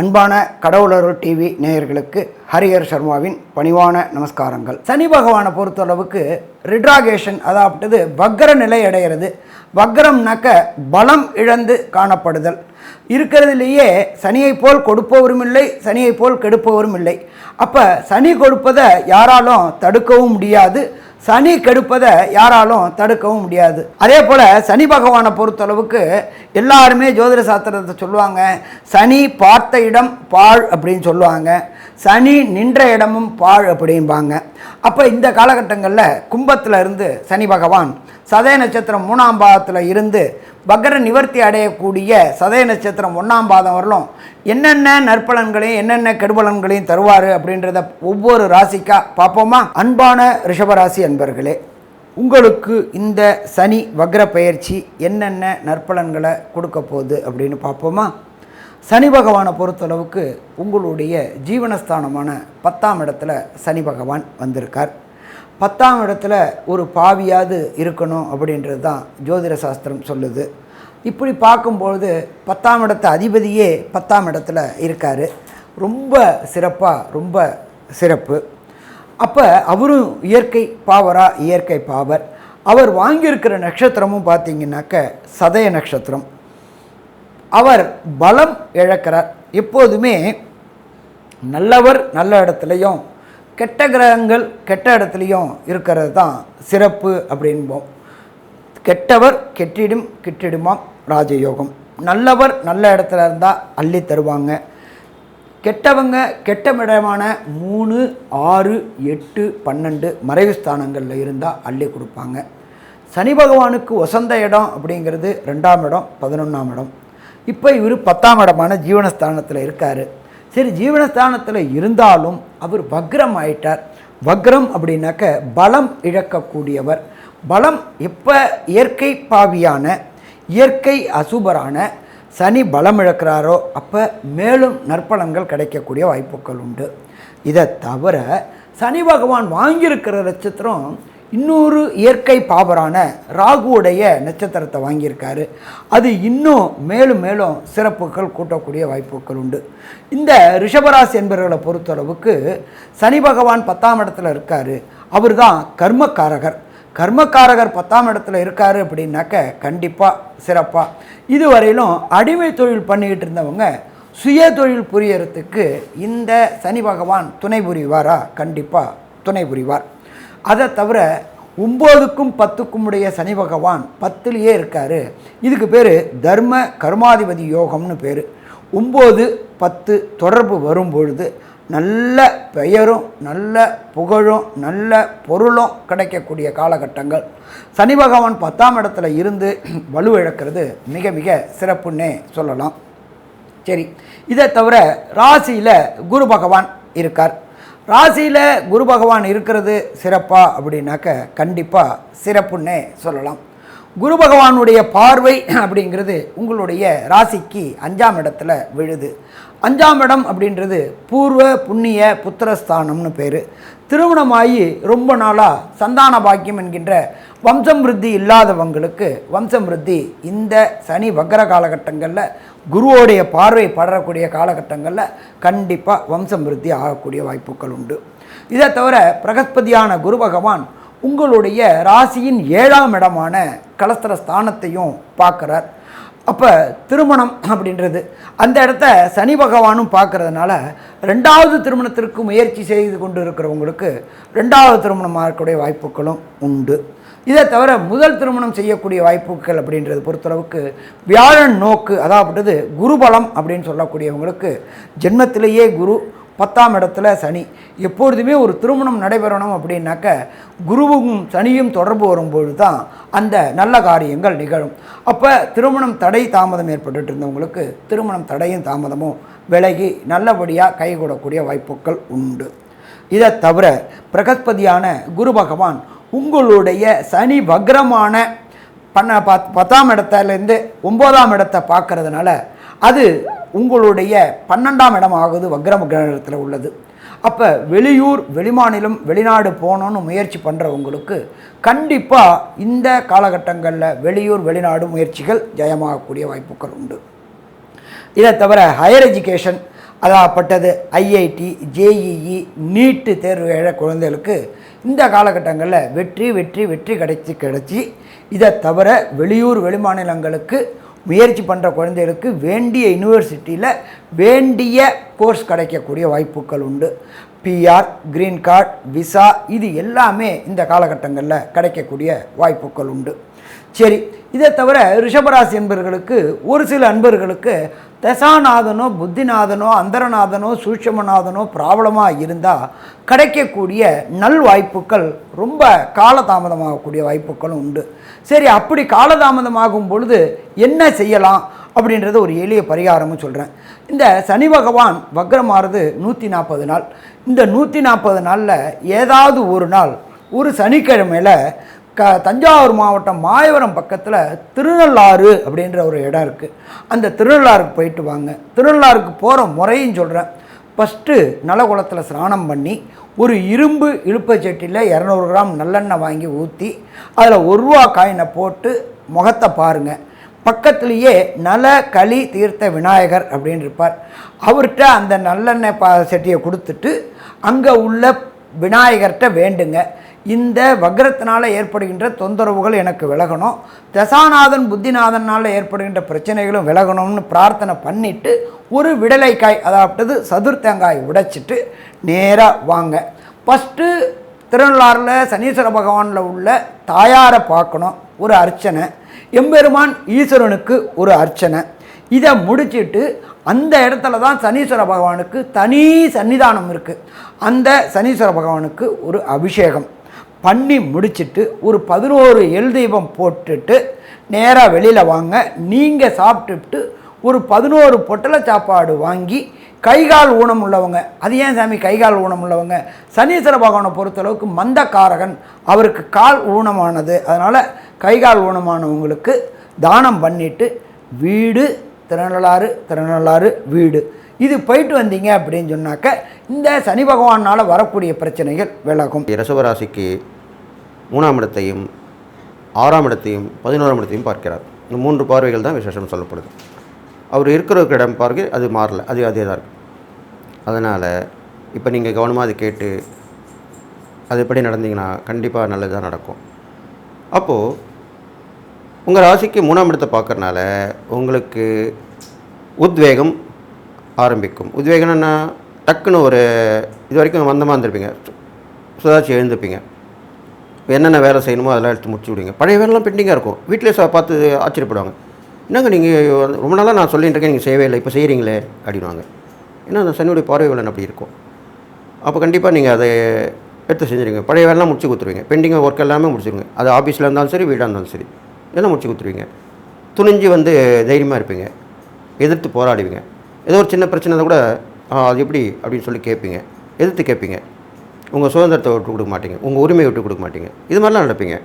அன்பான கடவுளர் டிவி நேயர்களுக்கு ஹரிஹர் சர்மாவின் பணிவான நமஸ்காரங்கள். சனி பகவானை பொறுத்தளவுக்கு ரிட்ராகேஷன், அதாவது வக்ர நிலை அடைகிறது. வக்ரம்னாக்க பலம் இழந்து காணப்படுதல். இருக்கிறதுலேயே சனியை போல் கொடுப்பவரும் இல்லை, சனியை போல் கெடுப்பவரும் இல்லை. அப்போ சனி கொடுப்பதை யாராலும் தடுக்கவும் முடியாது, சனி கெடுப்பதை யாராலும் தடுக்கவும் முடியாது. அதே போல் சனி பகவானை பொறுத்தளவுக்கு எல்லாருமே ஜோதிட சாஸ்திரத்தை சொல்லுவாங்க, சனி பார்த்த இடம் பாழ் அப்படின்னு சொல்லுவாங்க, சனி நின்ற இடமும் பாழ் அப்படிம்பாங்க. அப்போ இந்த காலகட்டங்களில் கும்பத்தில் இருந்து சனி பகவான் சதய நட்சத்திரம் 3ஆம் பாதத்தில் இருந்து வக்ர நிவர்த்தி அடையக்கூடிய சதய நட்சத்திரம் 1ஆம் பாதம் வரலும் என்னென்ன நற்பலன்களையும் என்னென்ன கெடுபலன்களையும் தருவார் அப்படின்றத ஒவ்வொரு ராசிக்கா பார்ப்போமா? அன்பான ரிஷபராசி அன்பர்களே, உங்களுக்கு இந்த சனி வக்ர பயிற்சி என்னென்ன நற்பலன்களை கொடுக்க போகுது அப்படின்னு பார்ப்போமா? சனி பகவானை பொறுத்தளவுக்கு உங்களுடைய ஜீவனஸ்தானமான 10ஆம் இடத்துல சனி பகவான் வந்திருக்கார். 10ஆம் இடத்துல ஒரு பாவியாவது இருக்கணும் அப்படின்றது தான் ஜோதிட சாஸ்திரம் சொல்லுது. இப்படி பார்க்கும்பொழுது 10ஆம் இடத்து அதிபதியே 10ஆம் இடத்துல இருக்கார். ரொம்ப சிறப்பாக, ரொம்ப சிறப்பு. அப்போ அவரும் இயற்கை இயற்கை பாவர். அவர் வாங்கியிருக்கிற நட்சத்திரமும் பார்த்திங்கனாக்க சதய நட்சத்திரம். அவர் பலம் இழக்கிறார். எப்போதுமே நல்லவர் நல்ல இடத்துலையும் கெட்ட கிரகங்கள் கெட்ட இடத்துலையும் இருக்கிறது தான் சிறப்பு அப்படின்போம். கெட்டவர் கெட்டிடும் கிட்டிடுமாம் ராஜயோகம். நல்லவர் நல்ல இடத்துல இருந்தால் அள்ளி தருவாங்க. கெட்டவங்க கெட்ட இடமான 3, 6, 8, 12 மறைவு ஸ்தானங்களில் இருந்தால் அள்ளி கொடுப்பாங்க. சனி பகவானுக்கு வசந்த இடம் அப்படிங்கிறது 2ஆம் இடம், 11ஆம் இடம். இப்போ இவர் 10ஆம் இடமான ஜீவனஸ்தானத்தில் இருக்கார். சரி, ஜீவனஸ்தானத்தில் இருந்தாலும் அவர் வக்ரம் ஆயிட்டார். வக்ரம் அப்படின்னாக்க பலம் இழக்கக்கூடியவர். பலம் எப்போ இயற்கை பாவியான இயற்கை அசுபரான சனி பலம் இழக்கிறாரோ அப்போ மேலும் நற்பலன்கள் கிடைக்கக்கூடிய வாய்ப்புகள் உண்டு. இதை தவிர சனி பகவான் வாங்கியிருக்கிற நட்சத்திரம் இன்னொரு இயற்கை பாவரான ராகுவுடைய நட்சத்திரத்தை வாங்கியிருக்காரு. அது இன்னும் மேலும் மேலும் சிறப்புகள் கூட்டக்கூடிய வாய்ப்புகள் உண்டு. இந்த ரிஷபராசி என்பவர்களை பொறுத்தளவுக்கு சனி பகவான் 10ஆம் இடத்துல இருக்கார். அவர் தான் கர்மக்காரகர். கர்மக்காரகர் 10ஆம் இடத்துல இருக்கார் அப்படின்னாக்க கண்டிப்பாக சிறப்பாக. இதுவரையிலும் அடிமை தொழில் பண்ணிக்கிட்டு இருந்தவங்க சுய தொழில் புரியறதுக்கு இந்த சனி பகவான் துணை புரிவாரா? கண்டிப்பாக துணை புரிவார். அதை தவிர 9க்கும் 10க்கும் உடைய சனி பகவான் 10லேயே இருக்கார். இதுக்கு பேர் தர்ம கர்மாதிபதி யோகம்னு பேர். 9, 10 தொடர்பு வரும்பொழுது நல்ல பெயரும் நல்ல புகழும் நல்ல பொருளும் கிடைக்கக்கூடிய காலகட்டங்கள். சனி பகவான் 10ஆம் இடத்துல இருந்து வலுவிழக்கிறது மிக மிக சிறப்புன்னே சொல்லலாம். சரி, இதை தவிர ராசியில் குரு பகவான் இருக்கார். ராசியில் குரு பகவான் இருக்கிறது சிறப்பா அப்படின்னாக்க கண்டிப்பாக சிறப்புன்னே சொல்லலாம். குரு பகவானுடைய பார்வை அப்படிங்கிறது உங்களுடைய ராசிக்கு 5ஆம் இடத்துல விழுது. 5ஆம் இடம் அப்படின்றது பூர்வ புண்ணிய புத்திரஸ்தானம்னு பேர். திருமணமாகி ரொம்ப நாளாக சந்தான பாக்கியம் என்கின்ற வம்சம் விருத்தி இல்லாதவங்களுக்கு வம்சம் விருத்தி இந்த சனி வக்ர காலகட்டங்களில் குருவோடைய பார்வை படரக்கூடிய காலகட்டங்களில் கண்டிப்பாக வம்சம் விருத்தி ஆகக்கூடிய வாய்ப்புகள் உண்டு. இதை தவிர பிரகஸ்பதியான குரு பகவான் உங்களுடைய ராசியின் 7ஆம் இடமான கலஸ்திர ஸ்தானத்தையும் பார்க்குறார். அப்போ திருமணம் அப்படின்றது அந்த இடத்த சனி பகவானும் பார்க்கறதுனால 2வது திருமணத்திற்கு முயற்சி செய்து கொண்டு இருக்கிறவங்களுக்கு 2வது திருமணம் ஆகக்கூடிய வாய்ப்புகளும் உண்டு. இதை தவிர முதல் திருமணம் செய்யக்கூடிய வாய்ப்புகள் அப்படின்றது பொறுத்தளவுக்கு வியாழன் நோக்கு, அதாவது குருபலம் அப்படின்னு சொல்லக்கூடியவங்களுக்கு ஜென்மத்திலேயே குரு 10ஆம் இடத்துல சனி. எப்பொழுதுமே ஒரு திருமணம் நடைபெறணும் அப்படின்னாக்க குருவும் சனியும் தொடர்பு வரும்பொழுது தான் அந்த நல்ல காரியங்கள் நிகழும். அப்போ திருமணம் தடை தாமதம் ஏற்பட்டு இருந்தவங்களுக்கு திருமணம் தடையும் தாமதமும் விலகி நல்லபடியாக கைகூடக்கூடிய வாய்ப்புகள் உண்டு. இதை தவிர பிரகஸ்பதியான குரு பகவான் உங்களுடைய சனி வக்ரமான 10ஆம் இடத்துலேருந்து 9ஆம் இடத்தை பார்க்கறதுனால அது உங்களுடைய 12ஆம் இடம் ஆகுது, வக்ரம் கிரகத்தில் உள்ளது. அப்போ வெளியூர் வெளிமாநிலம் வெளிநாடு போகணுன்னு முயற்சி பண்ணுறவங்களுக்கு கண்டிப்பாக இந்த காலகட்டங்களில் வெளியூர் வெளிநாடு முயற்சிகள் ஜெயமாகக்கூடிய வாய்ப்புகள் உண்டு. இதை தவிர ஹையர் எஜுகேஷன் அதாகப்பட்டது ஐஐடி, ஜேஇஇ, நீட்டு தேர்வு எழுத குழந்தைகளுக்கு இந்த காலகட்டங்களில் வெற்றி வெற்றி வெற்றி கிடைச்சி இதை தவிர வெளியூர் வெளிமாநிலங்களுக்கு முயற்சி பண்ணுற குழந்தைகளுக்கு வேண்டிய யூனிவர்சிட்டியில் வேண்டிய கோர்ஸ் கிடைக்கக்கூடிய வாய்ப்புகள் உண்டு. பிஆர், க்ரீன் கார்டு, விசா இது எல்லாமே இந்த காலகட்டங்களில் கிடைக்கக்கூடிய வாய்ப்புகள் உண்டு. சரி, இதை தவிர ரிஷபராசி என்பர்களுக்கு ஒரு சில அன்பர்களுக்கு தசாநாதனோ புத்திநாதனோ அந்தரநாதனோ சூட்சமநாதனோ ப்ராப்ளமாக இருந்தால் கிடைக்கக்கூடிய நல் வாய்ப்புகள் ரொம்ப காலதாமதமாகக்கூடிய வாய்ப்புகளும் உண்டு. சரி, அப்படி காலதாமதமாகும் பொழுது என்ன செய்யலாம் அப்படின்றது ஒரு எளிய பரிகாரமும் சொல்கிறேன். இந்த சனி பகவான் வக்ரமாகிறது 140 நாள். இந்த 140 நாளில் ஏதாவது ஒரு நாள் ஒரு சனிக்கிழமையில் தஞ்சாவூர் மாவட்டம் மாயவரம் பக்கத்தில் திருநள்ளாறு அப்படின்ற ஒரு இடம் இருக்குது. அந்த திருநள்ளாறுக்கு போயிட்டு வாங்க. திருநள்ளாறுக்கு போகிற முறையும் சொல்கிறேன். ஃபஸ்ட்டு நலகுளத்தில் ஸ்நானம் பண்ணி ஒரு இரும்பு இழுப்பச்சட்டியில் 200 கிராம் நல்லெண்ணெய் வாங்கி ஊற்றி அதில் 1 ரூபா காயினை போட்டு முகத்தை பாருங்கள். பக்கத்துலேயே நல களி தீர்த்த விநாயகர் அப்படின்னு இருப்பார். அவர்கிட்ட அந்த நல்லெண்ணெய் சட்டியை கொடுத்துட்டு அங்கே உள்ள விநாயகர்கிட்ட வேண்டுங்க, இந்த வக்ரத்தினால் ஏற்படுகின்ற தொந்தரவுகள் எனக்கு விலகணும், தசாநாதன் புத்திநாதனால் ஏற்படுகின்ற பிரச்சனைகளும் விலகணும்னு பிரார்த்தனை பண்ணிவிட்டு ஒரு விடலைக்காய் அதாவது சதுர்த்தங்காய் உடைச்சிட்டு நேராக வாங்க. ஃபஸ்ட்டு திருநள்ளாறில் சனீஸ்வர பகவானில் உள்ள தாயாரை பார்க்கணும், ஒரு அர்ச்சனை, எம்பெருமான் ஈஸ்வரனுக்கு ஒரு அர்ச்சனை. இதை முடிச்சுட்டு அந்த இடத்துல தான் சனீஸ்வர பகவானுக்கு தனி சன்னிதானம் இருக்குது. அந்த சனீஸ்வர பகவானுக்கு ஒரு அபிஷேகம் பண்ணி முடிச்சுட்டு ஒரு 11 எல் தீபம் போட்டுட்டு நேராக வெளியில் வாங்க. நீங்கள் சாப்பிட்டுட்டு ஒரு 11 பொட்டலை சாப்பாடு வாங்கி கைகால் ஊனம் உள்ளவங்க, அது ஏன் சாமி கைகால் ஊனம் உள்ளவங்க, சனீஸ்வர பகவானை பொறுத்தளவுக்கு மந்தக்காரகன், அவருக்கு கால் ஊனமானது, அதனால் கைகால் ஊனமானவங்களுக்கு தானம் பண்ணிவிட்டு வீடு திருநள்ளாறு வீடு இது போயிட்டு வந்தீங்க அப்படின்னு சொன்னாக்க இந்த சனி பகவானால் வரக்கூடிய பிரச்சனைகள் விலகும். ரிஷபராசிக்கு 3ஆம் இடத்தையும் 6ஆம் இடத்தையும் 11ஆம் இடத்தையும் பார்க்கிறார். இந்த 3 பார்வைகள் தான் விசேஷம் சொல்லப்படுது. அவர் இருக்கிற இடம் பார்க்க அது மாறல, அதே தான் இருக்குது. அதனால் இப்போ நீங்கள் கவனமாக அதை கேட்டு அது எப்படி நடந்தீங்கன்னா கண்டிப்பாக நல்லதாக நடக்கும். அப்போது உங்கள் ராசிக்கு 3ஆம் இடத்தை பார்க்குறனால உங்களுக்கு உத்வேகம் ஆரம்பிக்கும். உத்வேகம்னா டக்குன்னு ஒரு இது வரைக்கும் மந்தமாக இருந்திருப்பீங்க, சுதாச்சி எழுந்துப்பீங்க, என்னென்ன வேலை செய்யணுமோ அதெல்லாம் எடுத்து முடிச்சு விடுங்க. பழைய வேலைலாம் பெண்டிங்காக இருக்கும். வீட்டிலே பார்த்து ஆச்சரியப்படுவாங்க, என்னங்க நீங்கள் ரொம்ப நாளாக நான் சொல்லிட்டு இருக்கேன், நீங்கள் செய்யவே இல்லை, இப்போ செய்கிறீங்களே அப்படின்வாங்க. ஏன்னா அந்த சனியுடைய பார்வை வேலை அப்படி இருக்கும். அப்போ கண்டிப்பாக நீங்கள் அதை எடுத்து செஞ்சுருங்க. பழைய வேலைலாம் முடிச்சு கொடுத்துருவீங்க. பெண்டிங்காக ஒர்க் எல்லாமே முடிச்சுருங்க. அது ஆஃபீஸில் இருந்தாலும் சரி, வீடாக இருந்தாலும் சரி, இதெல்லாம் முடிச்சு கொடுத்துருவீங்க. துணிஞ்சு தைரியமாக இருப்பீங்க, எதிர்த்து போராடுவீங்க. ஏதோ ஒரு சின்ன பிரச்சனை கூட அது எப்படி அப்படின்னு சொல்லி கேட்பீங்க, எதிர்த்து கேட்பீங்க. உங்கள் சுதந்திரத்தை விட்டு கொடுக்க மாட்டீங்க, உங்கள் உரிமையை விட்டு கொடுக்க மாட்டீங்க. இது மாதிரிலாம் நடப்பீங்க.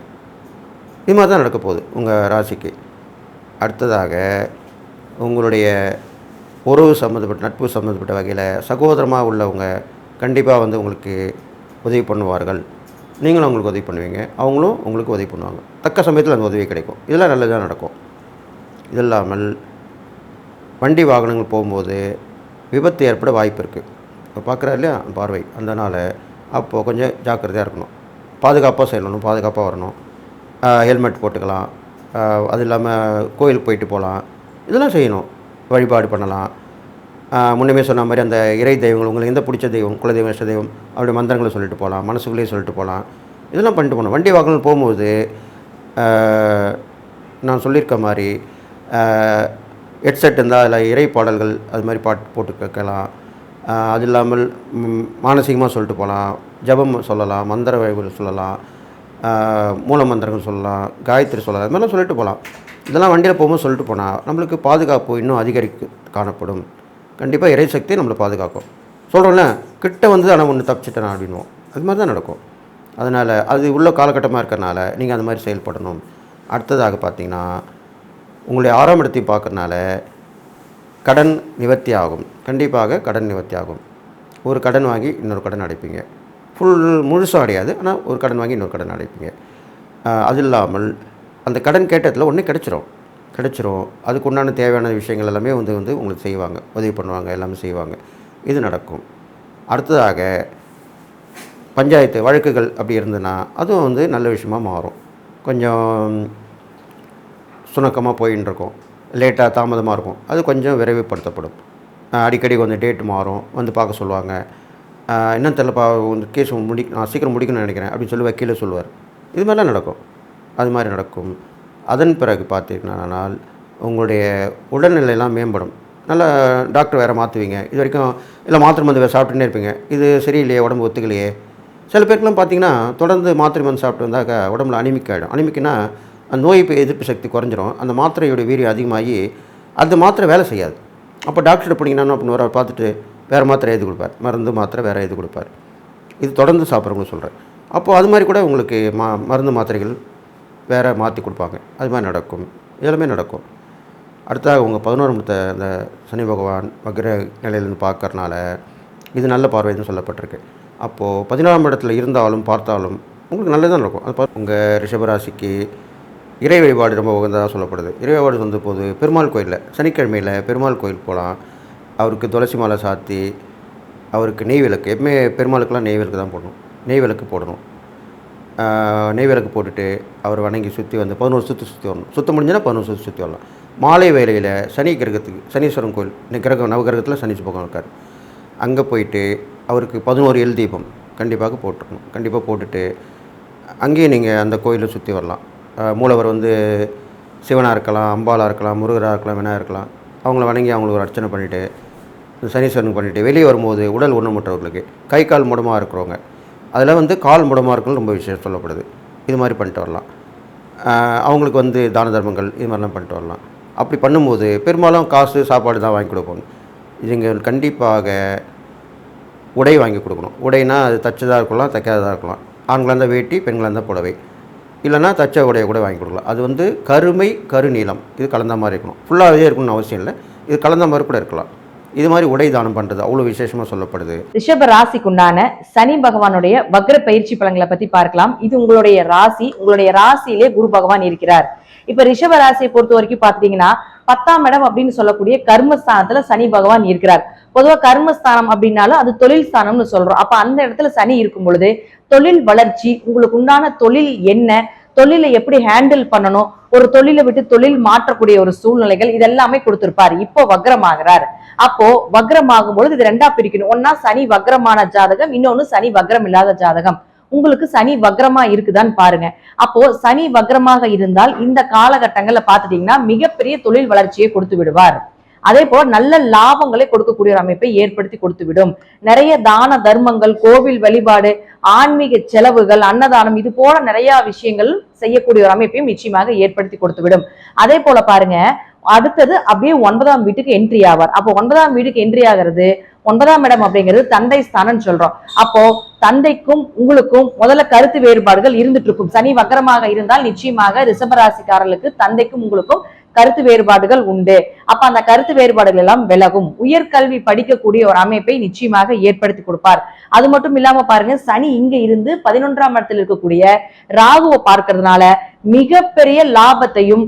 இது மாதிரி தான் நடக்க போகுது உங்கள் ராசிக்கு. அடுத்ததாக உங்களுடைய உறவு சம்மந்தப்பட்ட நட்பு சம்மந்தப்பட்ட வகையில் சகோதரமாக உள்ளவங்க கண்டிப்பாக உங்களுக்கு உதவி பண்ணுவார்கள். நீங்களும் அவங்களுக்கு உதவி பண்ணுவீங்க, அவங்களும் உங்களுக்கு உதவி பண்ணுவாங்க. தக்க சமயத்தில் அந்த உதவி கிடைக்கும். இதெல்லாம் நல்லதாக நடக்கும். இது இல்லாமல் வண்டி வாகனங்கள் போகும்போது விபத்து ஏற்பட வாய்ப்பு இருக்குது. இப்போ பார்க்குறாரு இல்லையா பார்வை, அதனால் அப்போது கொஞ்சம் ஜாக்கிரதையாக இருக்கணும், பாதுகாப்பாக செல்லணும், பாதுகாப்பாக வரணும். ஹெல்மெட் போட்டுக்கலாம். அது இல்லாமல் கோயிலுக்கு போயிட்டு போகலாம், இதெல்லாம் செய்யணும். வழிபாடு பண்ணலாம். முன்னமே சொன்ன மாதிரி அந்த இறை தெய்வங்கள், உங்களுக்கு எந்த பிடிச்ச தெய்வம், குலதெய்வம், இஷ்ட தெய்வம், அப்படி மந்திரங்களை சொல்லிட்டு போகலாம், மனசுக்குள்ளேயே சொல்லிட்டு போகலாம். இதெல்லாம் பண்ணிட்டு போகணும். வண்டி வாகனம் போகும்போது நான் சொல்லியிருக்க மாதிரி ஹெட்செட் இருந்தால் அதில் இறை பாடல்கள் அது மாதிரி பாட்டு போட்டு கேட்கலாம். அது இல்லாமல் மானசீகமாக சொல்லிட்டு போகலாம், ஜபம் சொல்லலாம், மந்திர வழிகள் சொல்லலாம், மூல மந்திரங்கள் சொல்லலாம், காயத்ரி சொல்லலாம், அது மாதிரிலாம் சொல்லிட்டு போகலாம். இதெல்லாம் வண்டியில் போகும்போது சொல்லிட்டு போனால் நம்மளுக்கு பாதுகாப்பு இன்னும் அதிகரிக்க காணப்படும். கண்டிப்பாக இறை சக்தி நம்மளை பாதுகாக்கும். சொல்கிறோம்ல, கிட்ட வந்து ஆனால் ஒன்று தப்பிச்சிட்டேன் அப்படின்வோம், அது மாதிரி தான் நடக்கும். அதனால் அது உள்ள காலகட்டமாக இருக்கிறனால நீங்கள் அந்த மாதிரி செயல்படணும். அடுத்ததாக பார்த்திங்கன்னா உங்களுடைய 6ஆம் இடத்தையும் பார்க்கறனால கடன் நிவர்த்தி ஆகும். கண்டிப்பாக கடன் நிவர்த்தி ஆகும். ஒரு கடன் வாங்கி இன்னொரு கடன் அடைப்பீங்க. முழுசாக அடையாது, ஆனால் ஒரு கடன் வாங்கி இன்னொரு கடன் அடைப்பீங்க. அது இல்லாமல் அந்த கடன் கேட்டதில் ஒன்றே கிடச்சிரும். அதுக்கு உண்டான தேவையான விஷயங்கள் எல்லாமே வந்து உங்களுக்கு செய்வாங்க, உதவி பண்ணுவாங்க, எல்லாமே செய்வாங்க. இது நடக்கும். அடுத்ததாக பஞ்சாயத்து வழக்குகள் அப்படி இருந்ததுன்னா அதுவும் வந்து நல்ல விஷயமாக மாறும். கொஞ்சம் சுணக்கமாக போயின்னு இருக்கும், லேட்டாக தாமதமாக இருக்கும், அது கொஞ்சம் விரைவுபடுத்தப்படும். அடிக்கடி கொஞ்சம் டேட் மாறும், வந்து பார்க்க சொல்லுவாங்க. இன்னும் தெரியலப்பா, இந்த கேஸ் நான் சீக்கிரம் முடிக்கணும்னு நினைக்கிறேன் அப்படின்னு சொல்லி வக்கீலே சொல்லுவார். இது மாதிரிலாம் நடக்கும். அது மாதிரி நடக்கும். அதன் பிறகு பார்த்தீங்கன்னா உங்களுடைய உடல்நிலையெல்லாம் மேம்படும். நல்லா டாக்டர் வேறு மாற்றுவீங்க. இது வரைக்கும் இல்லை மாத்திரை மருந்து வேறு சாப்பிட்டுன்னே இருப்பீங்க. இது சரியில்லையே, உடம்பு ஒத்துக்கலையே. சில பேருக்குலாம் பார்த்தீங்கன்னா தொடர்ந்து மாத்திரை மருந்து சாப்பிட்டு வந்தாக்கா உடம்புல அனிமிக் ஆகிடும். அனிமிக்குன்னா அந்த நோய் எதிர்ப்பு சக்தி குறைஞ்சிரும். அந்த மாத்திரையோட வீரியம் அதிகமாகி அந்த மாத்திரை வேலை செய்யாது. அப்போ டாக்டர்கிட்ட போனீங்கன்னா அப்படின்னு வர பார்த்துட்டு வேறு மாத்திரை எழுதி கொடுப்பார், மருந்து மாத்திரை வேறு எழுதி கொடுப்பார். இது தொடர்ந்து சாப்பிட்றவங்க சொல்கிறேன். அப்போது அது மாதிரி கூட உங்களுக்கு மருந்து மாத்திரைகள் வேறு மாற்றி கொடுப்பாங்க. அது மாதிரி நடக்கும். இதெல்லாமே நடக்கும். அடுத்ததாக உங்கள் 11 இடத்த அந்த சனி பகவான் வக்ர நிலையிலேருந்து பார்க்கறனால இது நல்ல பார்வைன்னு சொல்லப்பட்டிருக்கு. அப்போது 14ஆம் இடத்துல இருந்தாலும் பார்த்தாலும் உங்களுக்கு நல்லது தான் நடக்கும். அது உங்கள் ரிஷபராசிக்கு இறை வழிபாடு ரொம்ப உகந்ததாக சொல்லப்படுது. இறை வழிபாடு வந்த போது பெருமாள் கோயிலில் சனிக்கிழமையில் பெருமாள் கோயில் போகலாம். அவருக்கு துளசி மாலை சாத்தி அவருக்கு நெய் விளக்கு, எப்பவுமே பெருமாளுக்கெல்லாம் நெய் விளக்கு தான் போடணும். நெய் விளக்கு போடணும். நெய் விளக்கு போட்டுட்டு அவர் வணங்கி சுற்றி வந்து 11 சுற்றி வரணும். சுற்ற முடிஞ்சுன்னா 11 சுற்றி வரலாம். மாலை வேளையில் சனி கிரகத்துக்கு சனீஸ்வரன் கோயில் இன்னைக்கு கிரகம் நவகிரகத்தில் சனீஸ் பகவான் இருக்கார். அங்கே போயிட்டு அவருக்கு 11 எல் தீபம் கண்டிப்பாக போட்டுருக்கணும். கண்டிப்பாக போட்டுட்டு அங்கேயும் நீங்கள் அந்த கோயிலை சுற்றி வரலாம். மூலவர் வந்து சிவனாக இருக்கலாம், அம்பாலாக இருக்கலாம், முருகராக இருக்கலாம், விநாயகர் இருக்கலாம். அவங்கள வணங்கி அவங்களுக்கு ஒரு அர்ச்சனை பண்ணிவிட்டு சனீஸ்வரனுக்கு பண்ணிவிட்டு வெளியே வரும்போது உடல் ஊனமுற்றவர்களுக்கு கை கால் முடமாக இருக்கிறவங்க அதில் வந்து கால் முடமாக இருக்கிறது ரொம்ப விஷயம் சொல்லப்படுது. இது மாதிரி பண்ணிட்டு வரலாம். அவங்களுக்கு வந்து தான தர்மங்கள் இது மாதிரிலாம் பண்ணிட்டு வரலாம். அப்படி பண்ணும்போது பெரும்பாலும் காசு சாப்பாடு தான் வாங்கி கொடுக்கணும். இதுங்க கண்டிப்பாக உடை வாங்கி கொடுக்கணும். உடைனா அது தச்சதாக இருக்கலாம், தைக்காததாக இருக்கலாம். ஆண்களாக இருந்தால் வேட்டி, பெண்களாக இருந்தால் புடவை, இல்லைனா தச்ச உடையை கூட வாங்கி கொடுக்கலாம். அது வந்து கருமை கருநீளம் இது கலந்த மாதிரி இருக்கணும். ஃபுல்லாகவே இருக்கணும்னு அவசியம் இல்லை. இது கலந்த மாதிரி கூட இருக்கலாம். இது மாதிரி உடை தானம் பண்ணுறது அவ்வளோ விசேஷமாக சொல்லப்படுது. ரிஷப ராசிக்குண்டான சனி பகவானுடைய வக்ர பயிற்சி பலன்களை பற்றி பார்க்கலாம். இது உங்களுடைய ராசி. உங்களுடைய ராசியிலே குரு பகவான் இருக்கிறார். இப்ப ரிஷப ராசியை பொறுத்த வரைக்கும் பாத்தீங்கன்னா 10ஆம் இடம் அப்படின்னு சொல்லக்கூடிய கர்மஸ்தானத்துல சனி பகவான் இருக்கிறார். பொதுவா கர்மஸ்தானம் அப்படின்னாலும் அது தொழில் ஸ்தானம்னு சொல்றோம். அப்ப அந்த இடத்துல சனி இருக்கும் பொழுது தொழில் வளர்ச்சி, உங்களுக்கு உண்டான தொழில் என்ன, தொழிலை எப்படி ஹேண்டில் பண்ணணும், ஒரு தொழிலை விட்டு தொழில் மாற்றக்கூடிய ஒரு சூழ்நிலைகள் இதெல்லாமே கொடுத்திருப்பார். இப்போ வக்ரமாகிறார். அப்போ வக்ரமாகும் பொழுது இது ரெண்டா பிரிக்கணும். ஒன்னா சனி வக்ரமான ஜாதகம், இன்னொன்னு சனி வக்ரம் இல்லாத ஜாதகம். உங்களுக்கு சனி வக்ரமா இருக்குதான்னு பாருங்க. அப்போ சனி வக்ரமாக இருந்தால் இந்த காலகட்டங்கள்ல பாத்துட்டீங்கன்னா மிகப்பெரிய தொழில் வளர்ச்சியை கொடுத்து விடுவார். அதே போல நல்ல லாபங்களை கொடுக்கக்கூடிய ஒரு அமைப்பை ஏற்படுத்தி கொடுத்து விடும். நிறைய தான தர்மங்கள், கோவில் வழிபாடு, ஆன்மீக செலவுகள், அன்னதானம், இது போல நிறைய விஷயங்கள் செய்யக்கூடிய ஒரு அமைப்பையும் நிச்சயமாக ஏற்படுத்தி கொடுத்து விடும். அதே போல பாருங்க, அடுத்தது அப்படியே 9ஆம் வீட்டுக்கு என்ட்ரி ஆவார். அப்போ 9ஆம் வீட்டுக்கு என்ட்ரி ஆகிறது 9ஆம் இடம் அப்படிங்கிறது தந்தை ஸ்தானம் சொல்றோம். அப்போ தந்தைக்கும் உங்களுக்கும் முதல்ல கருத்து வேறுபாடுகள் இருந்துட்டு இருக்கும். சனி வக்கரமாக இருந்தால் நிச்சயமாக ரிஷபராசிக்காரர்களுக்கு தந்தைக்கும் உங்களுக்கும் கருத்து வேறுபாடுகள் உண்டு. அப்ப அந்த கருத்து வேறுபாடுகள் எல்லாம் விலகும். உயர்கல்வி படிக்கக்கூடிய ஒரு அமைப்பை நிச்சயமாக ஏற்படுத்தி கொடுப்பார். அது மட்டும் இல்லாம பாருங்க, சனி இங்க இருந்து 11ஆம் இடத்தில் இருக்கக்கூடிய ராகுவை பார்க்கறதுனால மிகப்பெரிய லாபத்தையும்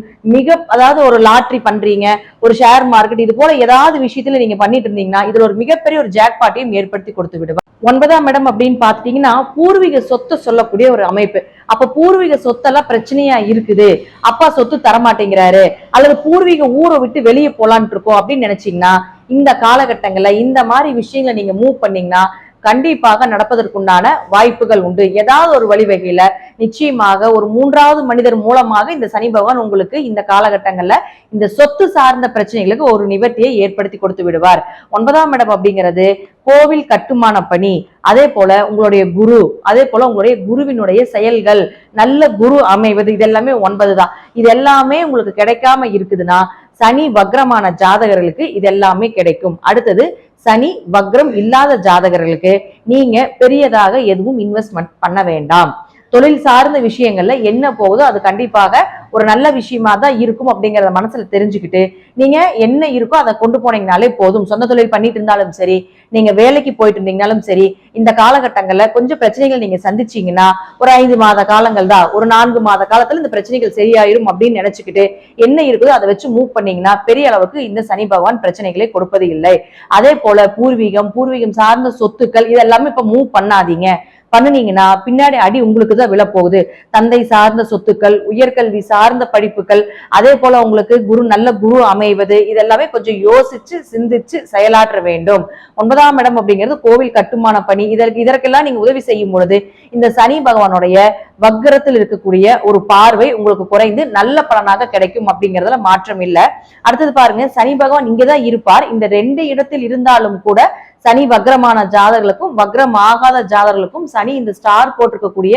அதாவது ஒரு லாட்ரி பண்றீங்க, ஒரு ஷேர் மார்க்கெட், இது போல ஏதாவது விஷயத்துல நீங்க பண்ணிட்டு இருந்தீங்கன்னா இதுல ஒரு மிகப்பெரிய ஒரு ஜாக்பாட்டையும் ஏற்படுத்தி கொடுத்து விடுவார். 9ஆம் இடம் அப்படின்னு பாத்துட்டீங்கன்னா பூர்வீக சொத்தை சொல்லக்கூடிய ஒரு அமைப்பு. அப்ப பூர்வீக சொத்தெல்லாம் பிரச்சனையா இருக்குது, அப்பா சொத்து தரமாட்டேங்கிறாரு, அல்லது பூர்வீக ஊரை விட்டு வெளியே போலான் இருக்கோம் அப்படின்னு நினைச்சீங்கன்னா இந்த காலகட்டங்கள்ல இந்த மாதிரி விஷயங்களை நீங்க மூவ் பண்ணீங்கன்னா கண்டிப்பாக நடப்பதற்குண்டான வாய்ப்புகள் உண்டு. ஏதாவது ஒரு வழிவகையில நிச்சயமாக ஒரு 3வது மனிதர் மூலமாக இந்த சனி பகவான் உங்களுக்கு இந்த காலகட்டங்கள்ல இந்த சொத்து சார்ந்த பிரச்சனைகளுக்கு ஒரு நிவர்த்தியை ஏற்படுத்தி கொடுத்து விடுவார். 9ஆம் இடம் அப்படிங்கிறது கோவில் கட்டுமான பணி, அதே போல உங்களுடைய குரு, அதே போல உங்களுடைய குருவினுடைய செயல்கள், நல்ல குரு அமைவது, இதெல்லாமே 9 தான். இது எல்லாமே உங்களுக்கு கிடைக்காம இருக்குதுன்னா சனி வக்ரமான ஜாதகர்களுக்கு இதெல்லாமே கிடைக்கும். அடுத்தது சனி வக்ரம் இல்லாத ஜாதகர்களுக்கு நீங்க பெரியதாக எதுவும் இன்வெஸ்ட்மெண்ட் பண்ண வேண்டாம். தொழில் சார்ந்த விஷயங்கள்ல என்ன போகுதோ அது கண்டிப்பாக ஒரு நல்ல விஷயமா தான் இருக்கும் அப்படிங்கறத மனசுல தெரிஞ்சுக்கிட்டு நீங்க என்ன இருக்கோ அதை கொண்டு போனீங்கனாலே போதும். சொந்த தொழில் பண்ணிட்டு இருந்தாலும் சரி, நீங்க வேலைக்கு போயிட்டு இருந்தீங்கனாலும் சரி, இந்த காலகட்டங்கள்ல கொஞ்சம் பிரச்சனைகள் நீங்க சந்திச்சீங்கன்னா ஒரு 5 மாத காலங்கள் தான், ஒரு 4 மாத காலத்துல இந்த பிரச்சனைகள் சரியாயிரும் அப்படின்னு நினைச்சுக்கிட்டு என்ன இருக்குதோ அதை வச்சு மூவ் பண்ணீங்கன்னா பெரிய அளவுக்கு இந்த சனி பகவான் பிரச்சனைகளை கொடுப்பது இல்லை. அதே போல பூர்வீகம் சார்ந்த சொத்துக்கள் இதெல்லாமே இப்ப மூவ் பண்ணாதீங்க. பண்ணுனீங்கன்னா பின்னாடி அடி உங்களுக்கு தான் விழப்போகுது. தந்தை சார்ந்த சொத்துக்கள், உயர்கல்வி சார்ந்த படிப்புகள், அதே போல உங்களுக்கு நல்ல குரு அமைவது, இதெல்லாமே கொஞ்சம் யோசிச்சு சிந்திச்சு செயலாற்ற வேண்டும். 9ஆம் இடம் அப்படிங்கிறது கோவில் கட்டுமான பணி, இதற்கெல்லாம் நீங்க உதவி செய்யும் பொழுது இந்த சனி பகவானுடைய வக்ரத்தில் இருக்கக்கூடிய ஒரு பார்வை உங்களுக்கு குறைந்து நல்ல பலனாக கிடைக்கும் அப்படிங்கறதுல மாற்றம் இல்ல. அடுத்தது பாருங்க, சனி பகவான் இங்கதான் இருப்பார். இந்த 2 இடத்தில் இருந்தாலும் கூட சனி வக்ரமான ஜாதகர்களுக்கும் வக்ரம் ஆகாத ஜாதகர்களுக்கும் சனி இந்த ஸ்டார் போட்டிருக்கக்கூடிய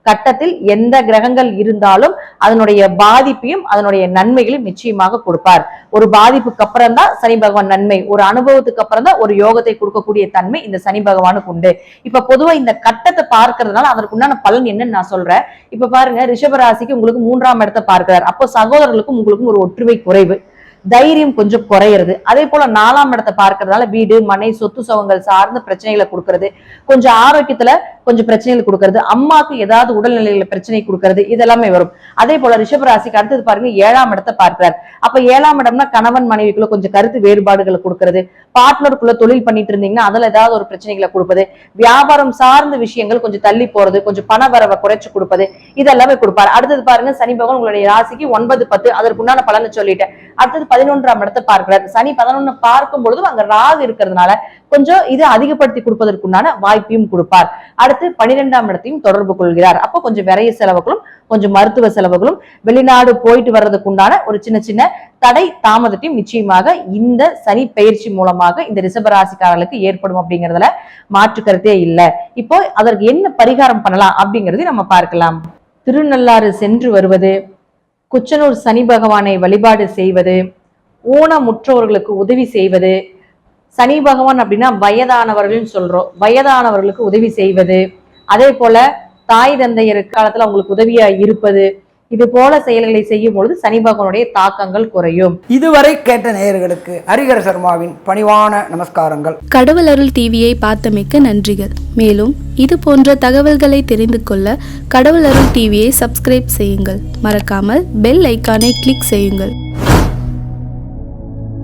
கட்டத்தில் எந்த கிரகங்கள் இருந்தாலும் அதனுடைய பாதிப்பையும் அதனுடைய நன்மைகளையும் நிச்சயமாக கொடுப்பார். ஒரு பாதிப்புக்கு அப்புறம் தான் சனி பகவான் நன்மை, ஒரு அனுபவத்துக்கு அப்புறம் தான் ஒரு யோகத்தை கொடுக்கக்கூடிய தன்மை இந்த சனி பகவானுக்கு உண்டு. இப்ப பொதுவா இந்த கட்டத்தை பார்க்கறதுனால அதற்கு உண்டான பலன் என்னன்னு நான் சொல்றேன். இப்ப பாருங்க, ரிஷபராசிக்கு உங்களுக்கு 3ஆம் இடத்தை பார்க்கிறார். அப்போ சகோதரர்களுக்கும் உங்களுக்கும் ஒரு ஒற்றுமை குறைவு, தைரியம் கொஞ்சம் குறையிறது. அதே போல 4ஆம் இடத்தை பார்க்கறதுனால வீடு மனை சொத்து சுகங்கள் சார்ந்த பிரச்சனைகளை கொடுக்கறது, கொஞ்சம் ஆரோக்கியத்துல கொஞ்சம் பிரச்சனைகள் கொடுக்கறது, அம்மாக்கு ஏதாவது உடல்நிலையில பிரச்சனை கொடுக்கறது, இதெல்லாமே வரும். அதே போல ரிஷபராசிக்கு அடுத்தது பாருங்க 7ஆம் இடத்தை பார்க்கிறார். அப்ப 7ஆம் இடம்னா கணவன் மனைவிக்குள்ள கொஞ்சம் கருத்து வேறுபாடுகளை கொடுக்கறது, பார்ட்னருக்குள்ள தொழில் பண்ணிட்டு இருந்தீங்கன்னா அதுல ஏதாவது ஒரு பிரச்சனைகளை கொடுப்பது, வியாபாரம் சார்ந்த விஷயங்கள் கொஞ்சம் தள்ளி போறது, கொஞ்சம் பண வரவை குறைச்சு கொடுப்பது, இதெல்லாமே கொடுப்பாரு. அடுத்தது பாருங்க, சனி பகவான் உங்களுடைய ராசிக்கு 9, 10 அதற்குண்டான பலனை சொல்லிட்டேன். அடுத்தது 11ஆம் இடத்தை பார்க்கிறார். சனி 11 பார்க்கும் பொழுதும் அங்க ராகு இருக்கிறதுனால கொஞ்சம் இது அதிகப்படுத்தி கொடுப்பதற்குண்டான வாய்ப்பையும் கொடுப்பார். அடுத்து 12ஆம் இடத்தையும் தொடர்பு கொள்கிறார். அப்போ கொஞ்சம் விரைய செலவுகளும் கொஞ்சம் மருத்துவ செலவுகளும் வெளிநாடு போயிட்டு வர்றதுக்குண்டான ஒரு சின்ன சின்ன தடை தாமதத்தையும் நிச்சயமாக இந்த சனி பயிற்சி மூலமாக இந்த ரிஷபராசிக்காரர்களுக்கு ஏற்படும் அப்படிங்கறதுல மாற்று கருத்தே இல்லை. இப்போ அதற்கு என்ன பரிகாரம் பண்ணலாம் அப்படிங்கறதை நம்ம பார்க்கலாம். திருநள்ளாறு சென்று வருவது, குச்சனூர் சனி பகவானை வழிபாடு செய்வது, ஊனமுற்றோர்களுக்கு உதவி செய்வது, சனி பகவான் அப்படின்னா வயதானவர்கள் சொல்றோம், வயதானவர்களுக்கு உதவி செய்வது, அதே போல தாய் தந்தையர் காலத்துல அவங்களுக்கு உதவியா இருப்பது, இது போல செயல்களை செய்யும் பொழுது சனி பகவானுடைய தாக்கங்கள் குறையும். இதுவரை கேட்ட நேயர்களுக்கு ஹரிஹர சர்மாவின் பணிவான நமஸ்காரங்கள். கடவுள் அருள் டிவியை பார்த்தமைக்கு நன்றிகள். மேலும் இது போன்ற தகவல்களை தெரிந்து கொள்ள கடவுள் அருள் டிவியை சப்ஸ்கிரைப் செய்யுங்கள். மறக்காமல் பெல் ஐக்கானை கிளிக் செய்யுங்கள்.